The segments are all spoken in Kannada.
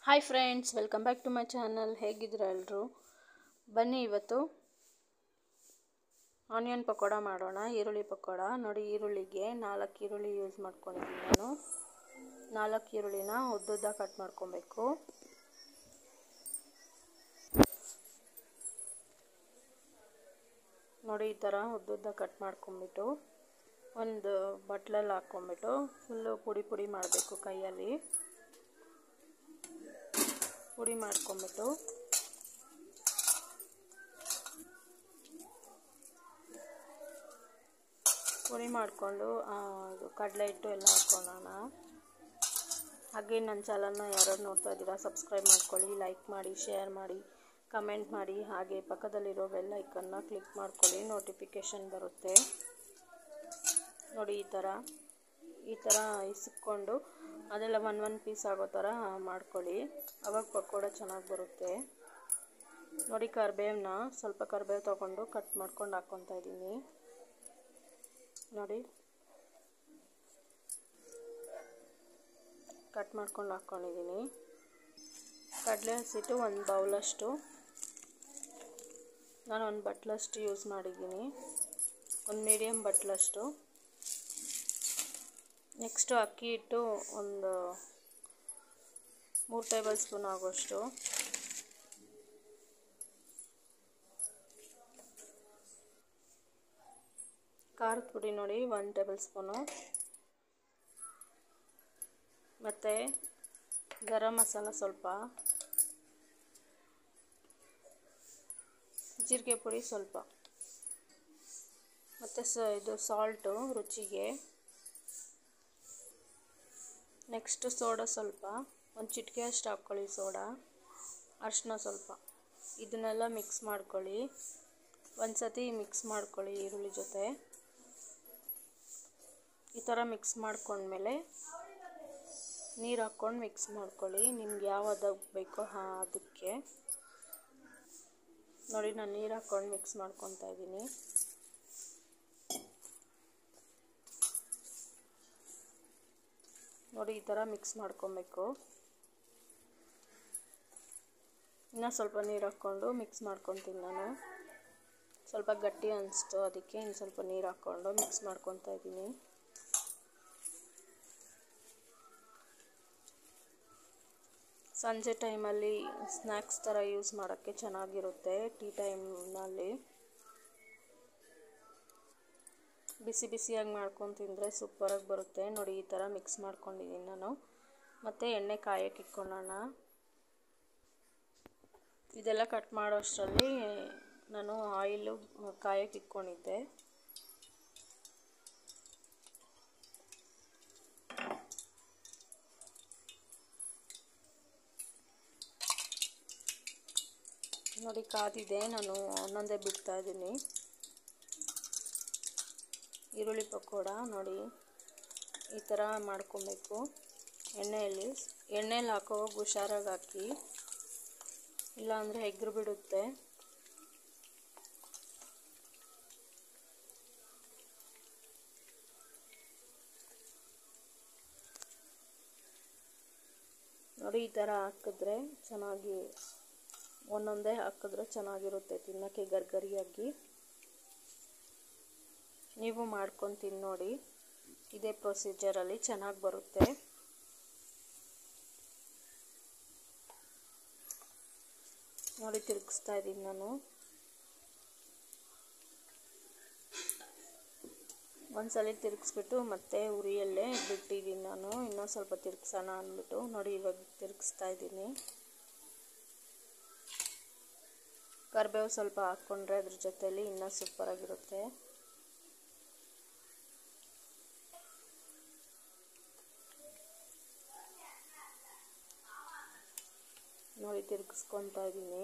Hi friends, welcome back to my channel. ಹೇಗಿದ್ದೀರಾ ಎಲ್ಲರೂ? ಬನ್ನಿ ಇವತ್ತು ಆನಿಯನ್ ಪಕೋಡ ಮಾಡೋಣ. ಈರುಳ್ಳಿ ಪಕೋಡ ನೋಡಿ. ಈರುಳ್ಳಿಗೆ 4 ಈರುಳ್ಳಿ ಯೂಸ್ ಮಾಡ್ಕೊಂಡಿದ್ದೀನಿ ನಾನು. 4 ಈರುಳ್ಳಿನ ಉದ್ದುದ್ದ ಕಟ್ ಮಾಡ್ಕೊಬೇಕು. ನೋಡಿ, ಈ ಥರ ಉದ್ದುದ್ದ ಕಟ್ ಮಾಡ್ಕೊಂಬಿಟ್ಟು ಒಂದು ಬಟ್ಲಲ್ಲಿ ಹಾಕ್ಕೊಂಬಿಟ್ಟು ಫುಲ್ಲು ಪುಡಿ ಮಾಡಬೇಕು. ಕೈಯಲ್ಲಿ ಪುಡಿ ಮಾಡ್ಕೊಂಬಿಟ್ಟು ಪುಡಿ ಮಾಡಿಕೊಂಡು ಕಡಲೆ ಹಿಟ್ಟು ಎಲ್ಲ ಹಾಕ್ಕೊಳ್ಳೋಣ. ಹಾಗೆ ನನ್ನ ಚಾನಲ್ನ ಯಾರು ನೋಡ್ತಾ ಇದ್ದೀರಾ ಸಬ್ಸ್ಕ್ರೈಬ್ ಮಾಡ್ಕೊಳ್ಳಿ, ಲೈಕ್ ಮಾಡಿ, ಶೇರ್ ಮಾಡಿ, ಕಮೆಂಟ್ ಮಾಡಿ. ಹಾಗೆ ಪಕ್ಕದಲ್ಲಿರೋ ಬೆಲ್ ಐಕನ್ನ ಕ್ಲಿಕ್ ಮಾಡ್ಕೊಳ್ಳಿ, ನೋಟಿಫಿಕೇಷನ್ ಬರುತ್ತೆ. ನೋಡಿ, ಈ ಥರ ಇಸ್ಕೊಂಡು ಅದೆಲ್ಲ ಒಂದು ಪೀಸ್ ಆಗೋ ಥರ ಮಾಡ್ಕೊಳ್ಳಿ. ಅವಾಗ ಪಕೋಡ ಚೆನ್ನಾಗಿ ಬರುತ್ತೆ. ನೋಡಿ, ಸ್ವಲ್ಪ ಕರಿಬೇವು ತೊಗೊಂಡು ಕಟ್ ಮಾಡ್ಕೊಂಡು ಹಾಕ್ಕೊತಾ ಇದ್ದೀನಿ. ನೋಡಿ, ಕಟ್ ಮಾಡ್ಕೊಂಡು ಹಾಕ್ಕೊಂಡಿದ್ದೀನಿ. ಕಡಲೆ ಹಸಿಟ್ಟು ಒಂದು ಬೌಲಷ್ಟು, ನಾನು ಒಂದು ಬಟ್ಲಷ್ಟು ಯೂಸ್ ಮಾಡಿದ್ದೀನಿ, ಒಂದು ಮೀಡಿಯಮ್ ಬಟ್ಲಷ್ಟು. ನೆಕ್ಸ್ಟು ಅಕ್ಕಿ ಹಿಟ್ಟು ಒಂದು 3 ಟೇಬಲ್ ಸ್ಪೂನ್ ಆಗೋಷ್ಟು. ಖಾರದ ಪುಡಿ ನೋಡಿ 1 ಟೇಬಲ್ ಸ್ಪೂನು. ಮತ್ತು ಗರಂ ಮಸಾಲ ಸ್ವಲ್ಪ, ಜೀರಿಗೆ ಪುಡಿ ಸ್ವಲ್ಪ, ಮತ್ತು ಇದು ಸಾಲ್ಟು ರುಚಿಗೆ. ನೆಕ್ಸ್ಟು ಸೋಡಾ ಸ್ವಲ್ಪ, ಒಂದು ಚಿಟಿಕೆ ಅಷ್ಟು ಹಾಕ್ಕೊಳ್ಳಿ ಸೋಡಾ. ಅರಿಶಿನ ಸ್ವಲ್ಪ. ಇದನ್ನೆಲ್ಲ ಮಿಕ್ಸ್ ಮಾಡ್ಕೊಳ್ಳಿ. ಒಂದು ಸತಿ ಮಿಕ್ಸ್ ಮಾಡ್ಕೊಳ್ಳಿ ಈರುಳ್ಳಿ ಜೊತೆ. ಈ ಥರ ಮಿಕ್ಸ್ ಮಾಡ್ಕೊಂಡ್ಮೇಲೆ ನೀರು ಹಾಕ್ಕೊಂಡು ಮಿಕ್ಸ್ ಮಾಡ್ಕೊಳ್ಳಿ. ನಿಮ್ಗೆ ಯಾವುದು ಬೇಕೋ ಅದಕ್ಕೆ. ನೋಡಿ, ನಾನು ನೀರು ಹಾಕ್ಕೊಂಡು ಮಿಕ್ಸ್ ಮಾಡ್ಕೊತಾ ಇದ್ದೀನಿ. ನೋಡಿ, ಈ ಥರ ಮಿಕ್ಸ್ ಮಾಡ್ಕೊಬೇಕು. ಇನ್ನೂ ಸ್ವಲ್ಪ ನೀರು ಹಾಕ್ಕೊಂಡು ಮಿಕ್ಸ್ ಮಾಡ್ಕೊತೀನಿ ನಾನು. ಸ್ವಲ್ಪ ಗಟ್ಟಿ ಅನಿಸ್ತು, ಅದಕ್ಕೆ ಇನ್ನು ಸ್ವಲ್ಪ ನೀರು ಹಾಕ್ಕೊಂಡು ಮಿಕ್ಸ್ ಮಾಡ್ಕೊತಾ ಇದ್ದೀನಿ. ಸಂಜೆ ಟೈಮಲ್ಲಿ ಸ್ನ್ಯಾಕ್ಸ್ ಥರ ಯೂಸ್ ಮಾಡೋಕ್ಕೆ ಚೆನ್ನಾಗಿರುತ್ತೆ. ಟೀ ಟೈಮ್ನಲ್ಲಿ ಬಿಸಿಯಾಗಿ ಮಾಡ್ಕೊಂಡು ತಿಂದರೆ ಸೂಪರಾಗಿ ಬರುತ್ತೆ. ನೋಡಿ, ಈ ಥರ ಮಿಕ್ಸ್ ಮಾಡ್ಕೊಂಡಿದ್ದೀನಿ ನಾನು. ಮತ್ತು ಎಣ್ಣೆ ಕಾಯಕ್ಕೆ ಇಟ್ಕೊಳ್ಳೋಣ. ಇದೆಲ್ಲ ಕಟ್ ಮಾಡೋ ಅಷ್ಟರಲ್ಲಿ ನಾನು ಆಯಿಲು ಕಾಯಕ್ಕೆ ಇಟ್ಕೊಂಡಿದ್ದೆ. ನೋಡಿ, ಕಾದಿದೆ. ನಾನು ಒಂದೊಂದೇ ಬಿಡ್ತಾ ಇದ್ದೀನಿ. ಈರುಳ್ಳಿ ಪಕೋಡ ನೋಡಿ ಈ ಥರ ಮಾಡ್ಕೊಬೇಕು. ಎಣ್ಣೆಯಲ್ಲಿ ಹಾಕೋವಾಗ ಹುಷಾರಾಗಿ ಹಾಕಿ, ಇಲ್ಲಾಂದರೆ ಎಗ್ರು ಬಿಡುತ್ತೆ. ನೋಡಿ, ಈ ಥರ ಹಾಕಿದ್ರೆ ಚೆನ್ನಾಗಿ, ಒಂದೊಂದೇ ಹಾಕಿದ್ರೆ ಚೆನ್ನಾಗಿರುತ್ತೆ ತಿನ್ನೋಕ್ಕೆ ಗರಿಗರಿಯಾಗಿ. ನೀವು ಮಾಡ್ಕೊಂಡು ತಿಂದು ನೋಡಿ. ಇದೇ ಪ್ರೊಸೀಜರಲ್ಲಿ ಚೆನ್ನಾಗಿ ಬರುತ್ತೆ. ನೋಡಿ, ತಿರುಗಿಸ್ತಾ ಇದ್ದೀನಿ ನಾನು. ಒಂದ್ಸಲ ತಿರುಗಿಸ್ಬಿಟ್ಟು ಮತ್ತೆ ಉರಿಯಲ್ಲೇ ಬಿಟ್ಟಿದ್ದೀನಿ ನಾನು. ಇನ್ನೊಂದು ಸ್ವಲ್ಪ ತಿರುಗಿಸೋಣ ಅಂದ್ಬಿಟ್ಟು ನೋಡಿ ಇವಾಗ ತಿರುಗಿಸ್ತಾ ಇದ್ದೀನಿ. ಕರಿಬೇವು ಸ್ವಲ್ಪ ಹಾಕ್ಕೊಂಡ್ರೆ ಅದ್ರ ಜೊತೆಯಲ್ಲಿ ಇನ್ನೂ ಸೂಪರಾಗಿರುತ್ತೆ. ನೋಡಿ, ತಿರುಗಿಸ್ಕೊತಾ ಇದ್ದೀನಿ.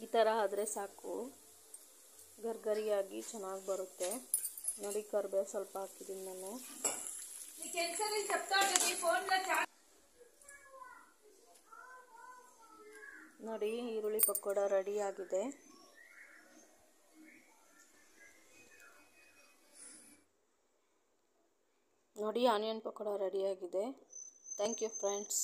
ಈ ಥರ ಆದರೆ ಸಾಕು, ಗರಿಗರಿಯಾಗಿ ಚೆನ್ನಾಗಿ ಬರುತ್ತೆ. ನೋಡಿ, ಕರಿಬೇವು ಸ್ವಲ್ಪ ಹಾಕಿದ್ದೀನಿ ನಾನು. ನೋಡಿ, ಈರುಳ್ಳಿ ಪಕೋಡ ರೆಡಿ ಆಗಿದೆ. ನೋಡಿ, ಆನಿಯನ್ ಪಕೋಡ ರೆಡಿಯಾಗಿದೆ. Thank you friends.